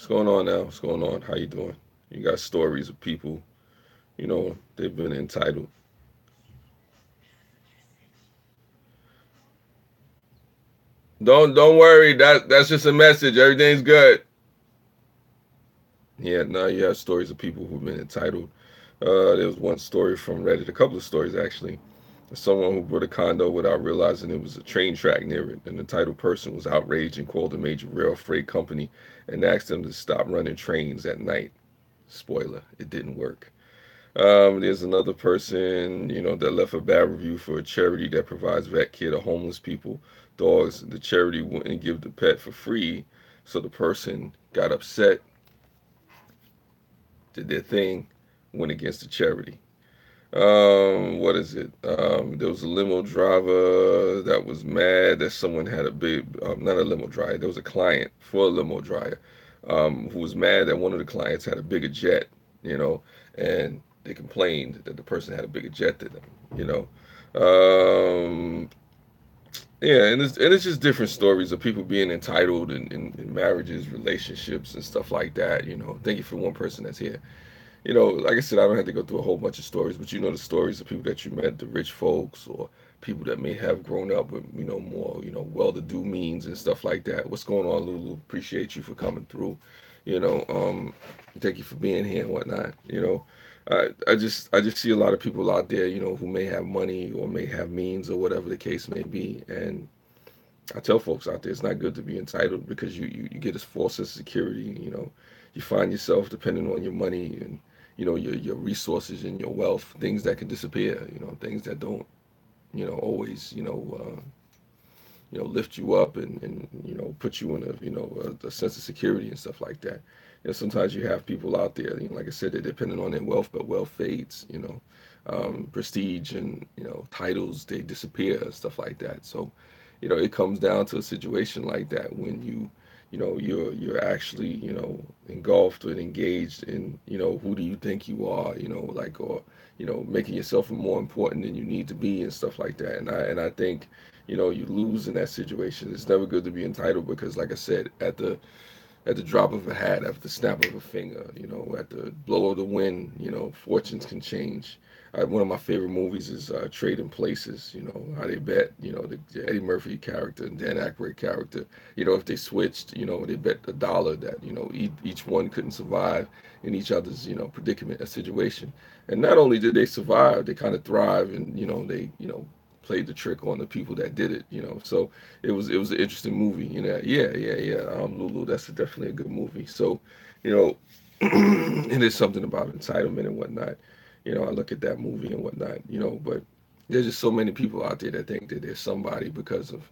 What's going on now? What's going on? How you doing? You got stories of people, they've been entitled. Don't worry. That's just a message. Everything's good. Yeah, now you have stories of people who've been entitled. There was one story from Reddit, a couple of stories actually. Someone who bought a condo without realizing it was a train track near it. An entitled person was outraged and called a major rail freight company and asked them to stop running trains at night. Spoiler, it didn't work. There's another person, that left a bad review for a charity that provides vet care to homeless people, dogs. The charity wouldn't give the pet for free, so the person got upset, did their thing, went against the charity. What is it? There was a limo driver that was mad that someone had a big, not a limo driver. There was a client for a limo driver, who was mad that one of the clients had a bigger jet, you know, and they complained that the person had a bigger jet than them, you know. Um, yeah, and it's just different stories of people being entitled in marriages, relationships, and stuff like that. Thank you for one person that's here. Like I said, I don't have to go through a whole bunch of stories, but the stories of people that you met, the rich folks, or people that may have grown up with, more, well-to-do means and stuff like that. What's going on, Lulu? Appreciate you for coming through. You know, um, Thank you for being here and whatnot. I just see a lot of people out there, who may have money or may have means or whatever the case may be, and I tell folks out there it's not good to be entitled because you get this false sense of security. You find yourself depending on your money and your resources and your wealth, things that can disappear. Things that don't always lift you up and put you in a sense of security and stuff like that. Sometimes you have people out there, like I said, they're dependent on their wealth, but wealth fades. Prestige and titles, they disappear, stuff like that. So it comes down to a situation like that when you're actually engulfed and engaged in who do you think you are, like, or making yourself more important than you need to be and stuff like that. And I think you lose in that situation. It's never good to be entitled because, like I said, at the drop of a hat, at the snap of a finger, at the blow of the wind, fortunes can change. One of my favorite movies is Trading Places. How they bet, the Eddie Murphy character and Dan Aykroyd character. If they switched, they bet $1 that each one couldn't survive in each other's predicament, a situation. And not only did they survive, they kind of thrive, and they played the trick on the people that did it. So it was an interesting movie. Yeah. Lulu, that's definitely a good movie. So, you know, it is something about entitlement and whatnot. I look at that movie and whatnot. But there's just so many people out there that think that they're somebody because of,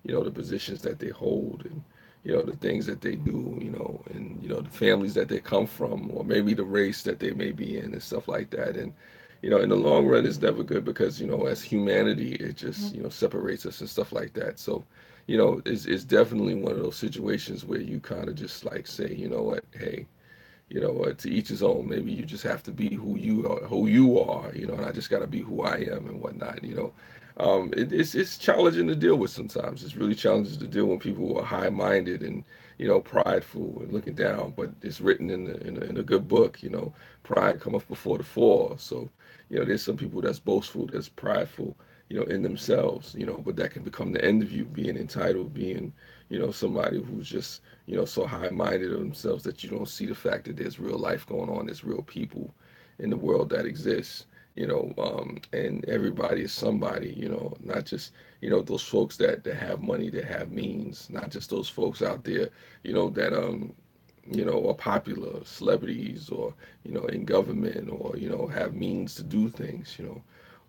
the positions that they hold and the things that they do. And the families that they come from, or maybe the race that they may be in and stuff like that. And in the long run, it's never good because as humanity, it just separates us and stuff like that. So, it's definitely one of those situations where you kind of just like say, you know what, hey, to each his own. Maybe you just have to be who you are, and I just got to be who I am and whatnot. It's challenging to deal with sometimes. It's really challenging to deal with people who are high-minded and prideful and looking down. But it's written in a good book. Pride cometh before the fall. So there's some people that's boastful, that's prideful, in themselves. But that can become the end of you, being entitled, being somebody who's just so high-minded of themselves that you don't see the fact that there's real life going on, there's real people in the world that exists, and everybody is somebody, not just, those folks that have money, that have means, not just those folks out there, that, are popular celebrities or, in government or, have means to do things.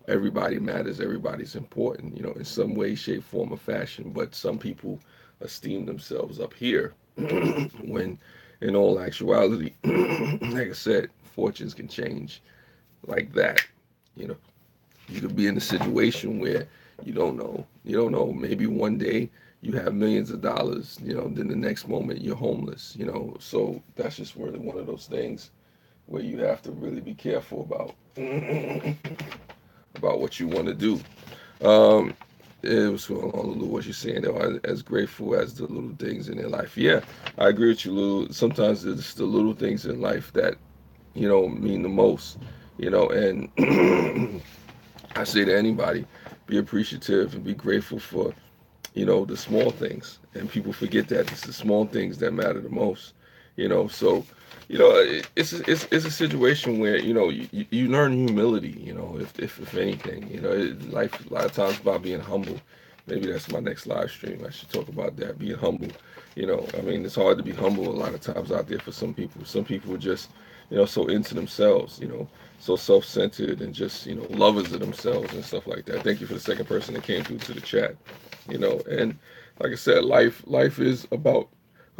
Everybody matters, everybody's important, in some way, shape, form, or fashion, but some people esteem themselves up here when in all actuality, like I said, fortunes can change like that. You know, you could be in a situation where you don't know. You don't know. Maybe one day you have millions of dollars, then the next moment you're homeless. So that's just really one of those things where you have to really be careful about what you want to do. Um, it was going on, Lulu. What you're saying, they are as grateful as the little things in their life. Yeah, I agree with you, Lulu. Sometimes it's the little things in life that mean the most. And I say to anybody, be appreciative and be grateful for the small things. And people forget that it's the small things that matter the most. So it's a situation where you learn humility. If anything, life a lot of times about being humble. Maybe that's my next live stream. I should talk about that, being humble. I mean, it's hard to be humble a lot of times out there for some people. Some people are just so into themselves. So self-centered and just lovers of themselves and stuff like that. Thank you for the second person that came through to the chat. And like I said, life is about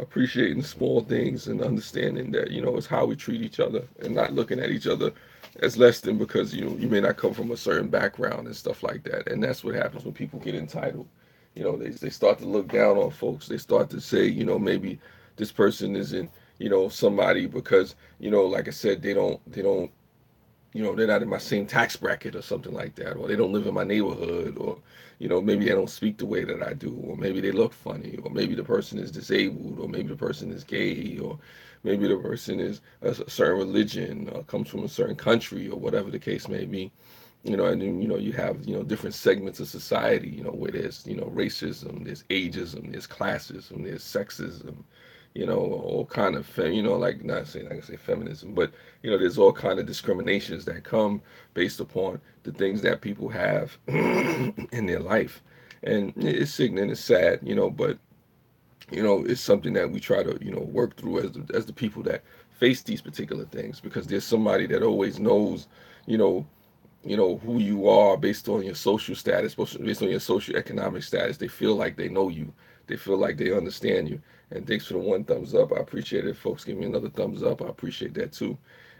appreciating small things and understanding that it's how we treat each other and not looking at each other as less than because you may not come from a certain background and stuff like that. And that's what happens when people get entitled. They start to look down on folks. They start to say maybe this person isn't somebody because like I said, they don't they're not in my same tax bracket or something like that, or they don't live in my neighborhood, or maybe they don't speak the way that I do, or maybe they look funny, or maybe the person is disabled, or maybe the person is gay, or maybe the person is a certain religion, or comes from a certain country, or whatever the case may be. And then you have different segments of society, where there's racism, there's ageism, there's classism, there's sexism, all kind of like not saying I can say feminism, but there's all kind of discriminations that come based upon the things that people have in their life, and it's sickening, it's sad, but it's something that we try to work through as the people that face these particular things, because there's somebody that always knows you know who you are based on your social status, based on your social economic status. They feel like they know you. They feel like they understand you. And thanks for the one thumbs up. I appreciate it. Folks, give me another thumbs up. I appreciate that too.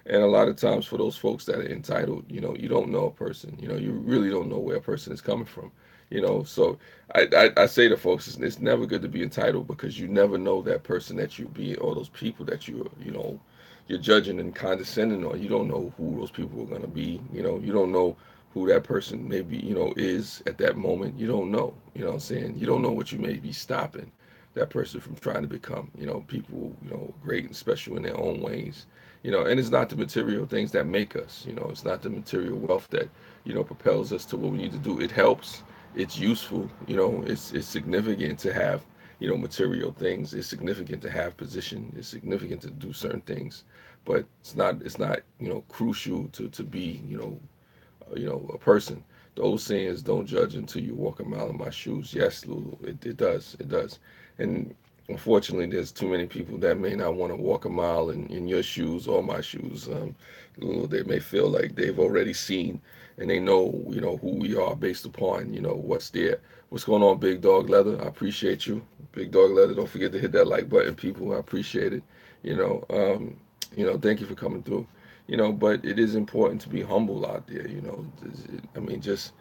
And a lot of times for those folks that are entitled, you don't know a person. You really don't know where a person is coming from. So I say to folks, it's never good to be entitled, because you never know that person that you be, or those people that you're judging and condescending on. You don't know who those people are going to be. You don't know who that person maybe is at that moment. You don't know. What I'm saying? You don't know what you may be stopping that person from trying to become. People great and special in their own ways. And it's not the material things that make us. It's not the material wealth that propels us to what we need to do. It helps. It's useful. It's significant to have material things. It's significant to have position. It's significant to do certain things, but it's not crucial to be a person. The old saying is, don't judge until you walk a mile in my shoes. Yes, Lulu, it does. And unfortunately, there's too many people that may not want to walk a mile in your shoes or my shoes. Lulu, they may feel like they've already seen and they know who we are based upon what's there. What's going on, Big Dog Leather? I appreciate you, Big Dog Leather. Don't forget to hit that like button, people. I appreciate it. Thank you for coming through. But it is important to be humble out there. I mean, just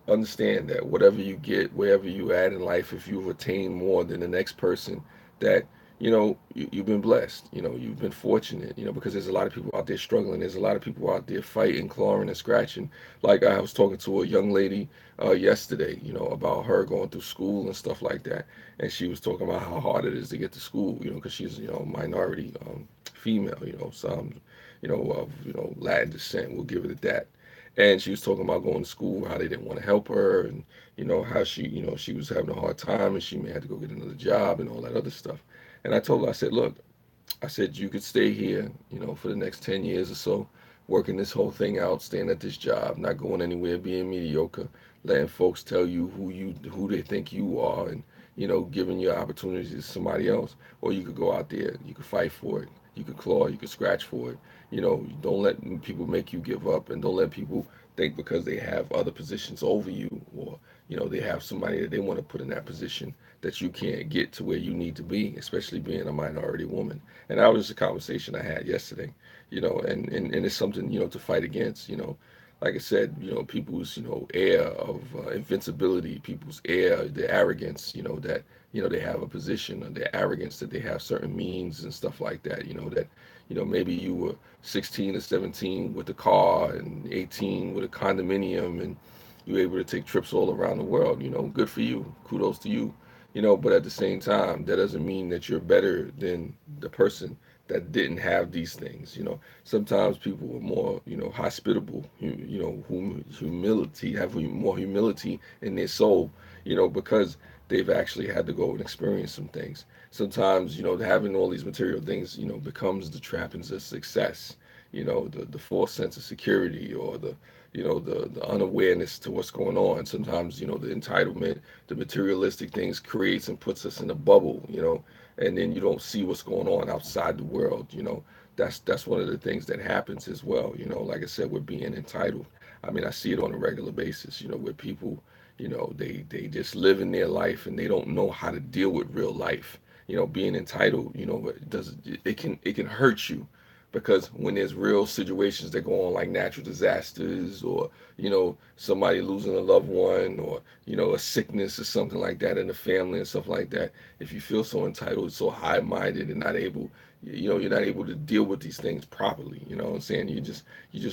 understand that whatever you get, wherever you at in life, if you attain more than the next person, that you've been blessed. You've been fortunate. Because there's a lot of people out there struggling. There's a lot of people out there fighting, clawing, and scratching. Like, I was talking to a young lady yesterday, about her going through school and stuff like that, and she was talking about how hard it is to get to school. Because she's minority female. Some of Latin descent. We'll give it at that. And she was talking about going to school, how they didn't want to help her, and how she was having a hard time, and she may have to go get another job and all that other stuff. And I told her, I said, look, I said, you could stay here, for the next 10 years or so, working this whole thing out, staying at this job, not going anywhere, being mediocre, letting folks tell you who they think you are, and giving your opportunities to somebody else. Or you could go out there, you could fight for it, you could claw, you could scratch for it. Don't let people make you give up, and don't let people think because they have other positions over you, or they have somebody that they want to put in that position, that you can't get to where you need to be, especially being a minority woman. And that was just a conversation I had yesterday. And it's something to fight against. Like I said, people's air of invincibility, people's air, their arrogance, that they have a position, or their arrogance that they have certain means and stuff like that. That maybe you were 16 or 17 with a car, and 18 with a condominium, and You're able to take trips all around the world. Good for you. Kudos to you. But at the same time, that doesn't mean that you're better than the person that didn't have these things. Sometimes people are more, hospitable, humility, have more humility in their soul, because they've actually had to go and experience some things. Sometimes, having all these material things, becomes the trappings of success. The false sense of security, or the unawareness to what's going on. Sometimes, the entitlement, the materialistic things creates and puts us in a bubble, and then you don't see what's going on outside the world. That's one of the things that happens as well. Like I said, we're being entitled. I mean, I see it on a regular basis, where people, they just live in their life and they don't know how to deal with real life. Being entitled, it can hurt you, because when there's real situations that go on, like natural disasters, or somebody losing a loved one, or a sickness or something like that in the family and stuff like that, if you feel so entitled, so high-minded, and not able, you're not able to deal with these things properly. What I'm saying? You just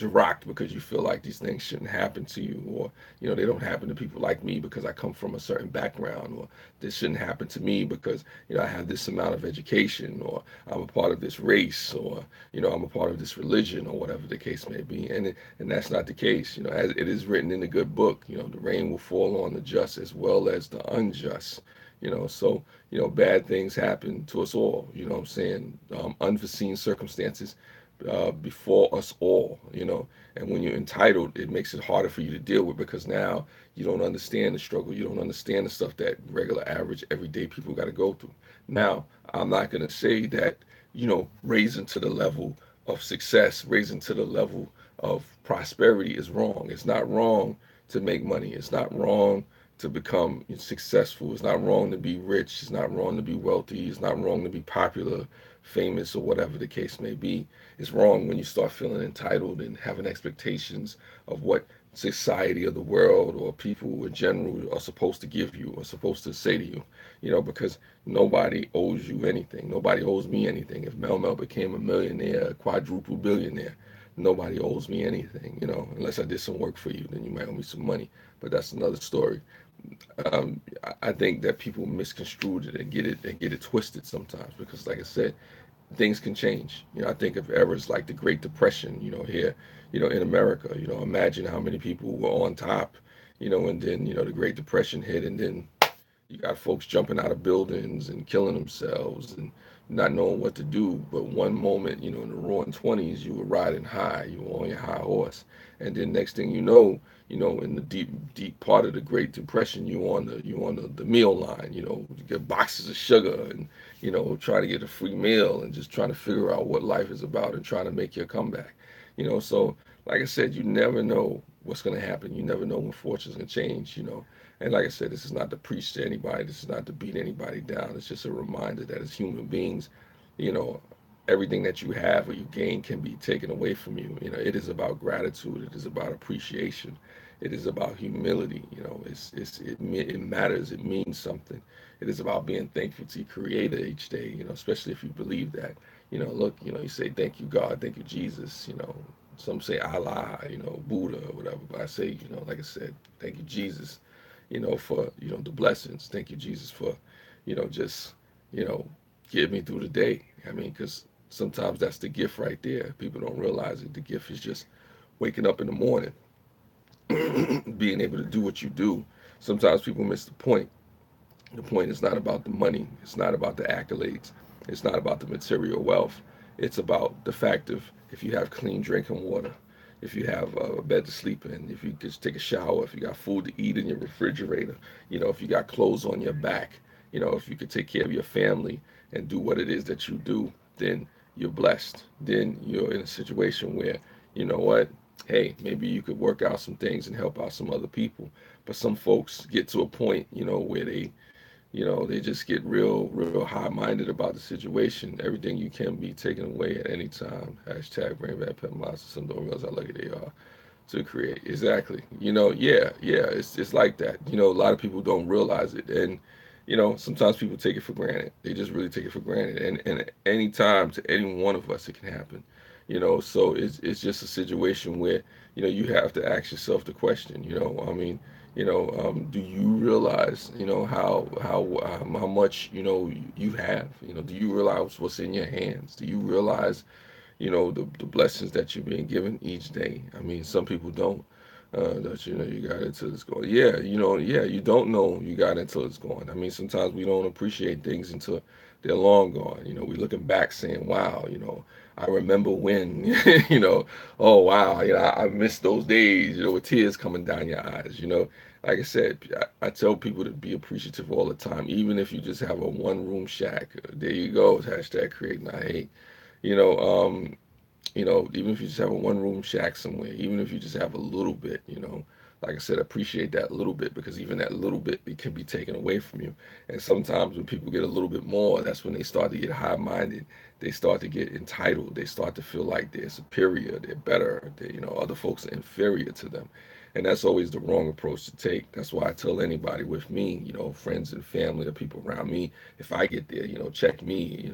rocked because you feel like these things shouldn't happen to you, or they don't happen to people like me because I come from a certain background, or this shouldn't happen to me because I have this amount of education, or I'm a part of this race, or I'm a part of this religion, or whatever the case may be. And that's not the case. As it is written in the good book, the rain will fall on the just as well as the unjust. So bad things happen to us all. What I'm saying? Unforeseen circumstances before us all. And when you're entitled, it makes it harder for you to deal with, because now you don't understand the struggle. You don't understand the stuff that regular, average, everyday people got to go through. Now, I'm not going to say that raising to the level of success, raising to the level of prosperity is wrong. It's not wrong to make money. It's not wrong to become successful. It's not wrong to be rich. It's not wrong to be wealthy. It's not wrong to be popular, famous, or whatever the case may be. It's wrong when you start feeling entitled and having expectations of what society or the world or people in general are supposed to give you or supposed to say to you, because nobody owes you anything. Nobody owes me anything. If Mel became a millionaire, a quadruple billionaire, nobody owes me anything, unless I did some work for you, then you might owe me some money. But that's another story. I think that people misconstrued it and get it twisted sometimes, because, like I said, things can change. I think of eras like the Great Depression, here, in America. Imagine how many people were on top, and then, the Great Depression hit, and then you got folks jumping out of buildings and killing themselves and not knowing what to do. But one moment, in the roaring 20s, you were riding high, you were on your high horse. And then next thing in the deep, deep part of the Great Depression, you on the meal line, you get boxes of sugar and, try to get a free meal and just trying to figure out what life is about and trying to make your comeback. So like I said, you never know what's going to happen. You never know when fortune's going to change. And like I said, this is not to preach to anybody. This is not to beat anybody down. It's just a reminder that as human beings, you know, everything that you have or you gain can be taken away from you. It is about gratitude. It is about appreciation. It is about humility. It matters. It means something. It is about being thankful to your Creator each day. Especially if you believe that. Look, you say thank you God, thank you Jesus. Some say Allah, Buddha or whatever. But I say, like I said, thank you Jesus, for, the blessings. Thank you, Jesus, for, just, you know, get me through the day. I mean, because sometimes that's the gift right there. People don't realize it. The gift is just waking up in the morning, being able to do what you do. Sometimes people miss the point. The point is not about the money. It's not about the accolades. It's not about the material wealth. It's about the fact of if you have clean drinking water, if you have a bed to sleep in, if you just take a shower, if you got food to eat in your refrigerator, if you got clothes on your back, if you could take care of your family and do what it is that you do, then you're blessed. Then you're in a situation where, you know what, hey, maybe you could work out some things and help out some other people. But some folks get to a point, where they just get real high-minded about the situation. Everything you can be taken away at any time. Hashtag bring back pet monsters. Some don't realize how lucky they are to create. Exactly. Yeah. It's like that. A lot of people don't realize it, and sometimes people take it for granted. They just really take it for granted. And any time to any one of us, it can happen. So it's just a situation where you have to ask yourself the question. I mean, do you realize how much you have? Do you realize what's in your hands? Do you realize the blessings that you're being given each day? I mean, some people don't. That you got it until it's gone. Yeah, yeah, you don't know you got it until it's gone. I mean, sometimes we don't appreciate things until they're long gone. We're looking back saying, wow, I remember when, oh wow, I missed those days, with tears coming down your eyes. Like I said, I tell people to be appreciative all the time, even if you just have a one room shack. There you go, hashtag create not hate. You know, um, even if you just have a one room shack somewhere, even if you just have a little bit, like I said, appreciate that little bit, because even that little bit, it can be taken away from you. And sometimes when people get a little bit more, that's when they start to get high minded. They start to get entitled. They start to feel like they're superior, they're better, other folks are inferior to them. And that's always the wrong approach to take. That's why I tell anybody with me, friends and family or people around me, if I get there, check me,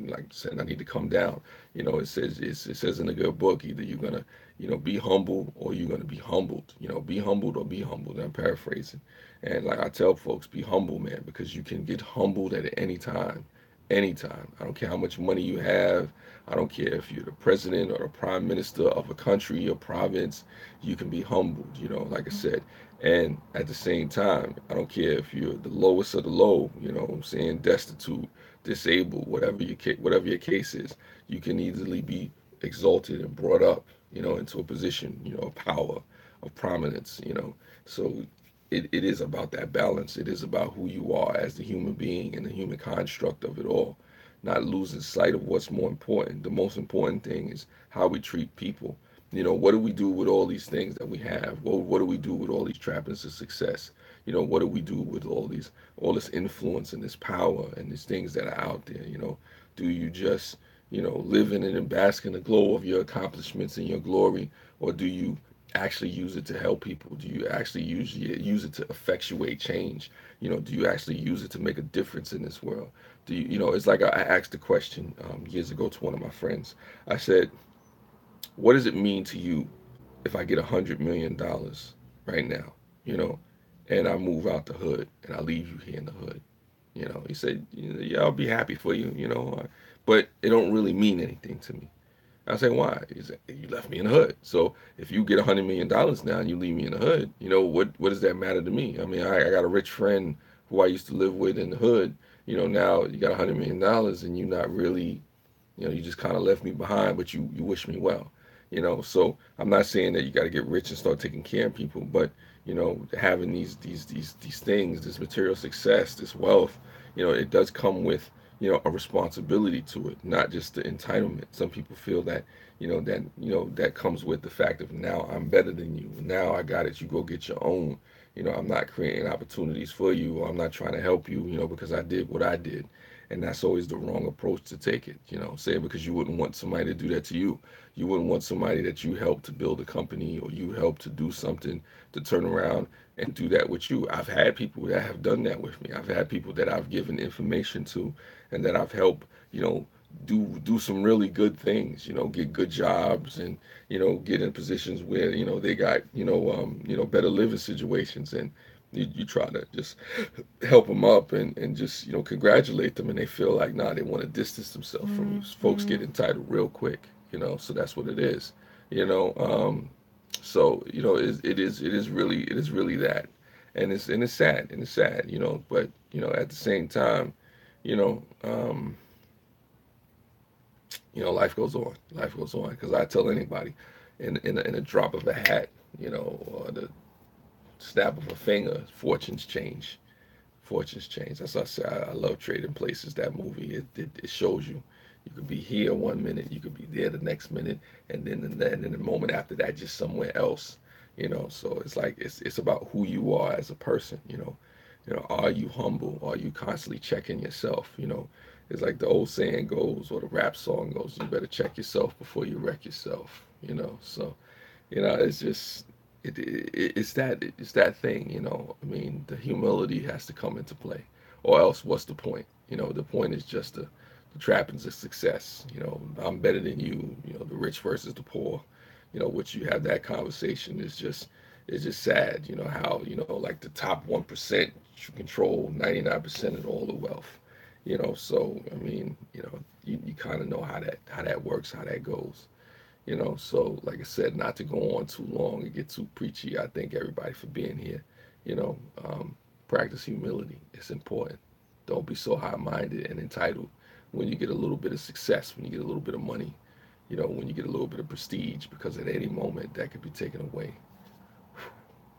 like saying I need to come down. It says in a good book, either you're gonna, be humble, or you're gonna be humbled. Be humbled or be humbled. I'm paraphrasing. And like I tell folks, be humble, man, because you can get humbled at any time. Anytime. I don't care how much money you have. I don't care if you're the president or the prime minister of a country or province. You can be humbled, like I said. And at the same time, I don't care if you're the lowest of the low, what I'm saying, destitute, disabled, whatever your case is, you can easily be exalted and brought up, into a position, of power, of prominence. So it is about that balance. It is about who you are as the human being and the human construct of it all. Not losing sight of what's more important. The most important thing is how we treat people. What do we do with all these things that we have? What do we do with all these trappings of success? What do we do with all this influence and this power and these things that are out there? Do you just, live in it and bask in the glow of your accomplishments and your glory, or do you actually use it to help people? Do you actually use it to effectuate change? Do you actually use it to make a difference in this world? It's like I asked a question years ago to one of my friends. I said, what does it mean to you if I get $100 million right now, you know, and I move out the hood and I leave you here in the hood? He said, yeah, I'll be happy for you, but it don't really mean anything to me. I say, why? He said, you left me in the hood. So if you get $100 million now and you leave me in the hood, what does that matter to me? I mean, I got a rich friend who I used to live with in the hood. Now you got $100 million and you're not really, you just kind of left me behind, but you wish me well. So I'm not saying that you got to get rich and start taking care of people, but having these things, this material success, this wealth, it does come with a responsibility to it, not just the entitlement. Some people feel that that comes with the fact of, now I'm better than you. Now I got it. You go get your own. I'm not creating opportunities for you, or I'm not trying to help you, because I did what I did. And that's always the wrong approach to take it. Say, because you wouldn't want somebody to do that to you. You wouldn't want somebody that you helped to build a company, or you helped to do something, to turn around and do that with you. I've had people that have done that with me. I've had people that I've given information to and that I've helped, do some really good things, get good jobs, and get in positions where they got better living situations, and you try to just help them up, and just congratulate them, and they feel like, nah, they want to distance themselves from you. Folks get entitled real quick, so that's what it is. you know so it is really that. And it's sad, but at the same time, you know um life goes on, because I tell anybody, in a drop of a hat, or the snap of a finger, fortunes change. That's why I say I love Trading Places. That movie, it shows you. You could be here one minute, you could be there the next minute, and then the moment after that, just somewhere else. So it's like it's about who you are as a person. Are you humble? Are you constantly checking yourself? It's like the old saying goes, or the rap song goes, you better check yourself before you wreck yourself. So it's just it's that thing. I mean, the humility has to come into play, or else what's the point? The point is just to the trappings of success. I'm better than you. The rich versus the poor. Which you have that conversation is just sad. How like the top 1% should control 99% of all the wealth. So I mean, you kind of know how that works, how that goes. So like I said, not to go on too long and get too preachy. I thank everybody for being here. You know, practice humility. It's important. Don't be so high-minded and entitled when you get a little bit of success, when you get a little bit of money, when you get a little bit of prestige, because at any moment that could be taken away,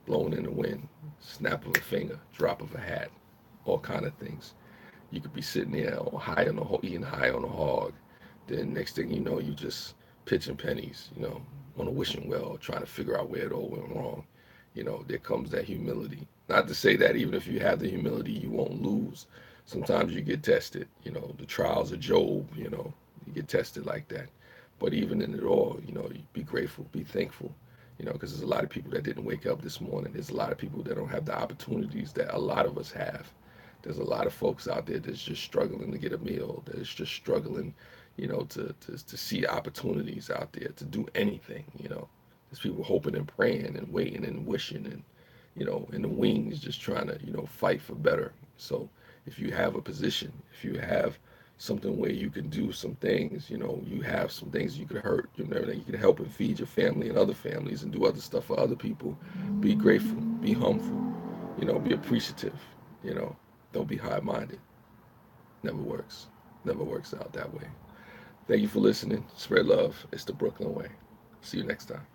blown in the wind, snap of a finger, drop of a hat, all kind of things. You could be sitting there high on the eating high on the hog. Then next thing you know, you just pitching pennies, on a wishing well, trying to figure out where it all went wrong. There comes that humility. Not to say that even if you have the humility, you won't lose. Sometimes you get tested, the trials of Job, you get tested like that. But even in it all, you be grateful, be thankful, because there's a lot of people that didn't wake up this morning. There's a lot of people that don't have the opportunities that a lot of us have. There's a lot of folks out there that's just struggling to get a meal, that's just struggling, to see opportunities out there to do anything. There's people hoping and praying and waiting and wishing and, in the wings just trying to, fight for better. So if you have a position, if you have something where you can do some things, you have some things you could hurt, that you can help and feed your family and other families and do other stuff for other people, be grateful, be humble, be appreciative, you know, don't be high-minded. Never works. Never works out that way. Thank you for listening. Spread love. It's the Brooklyn way. See you next time.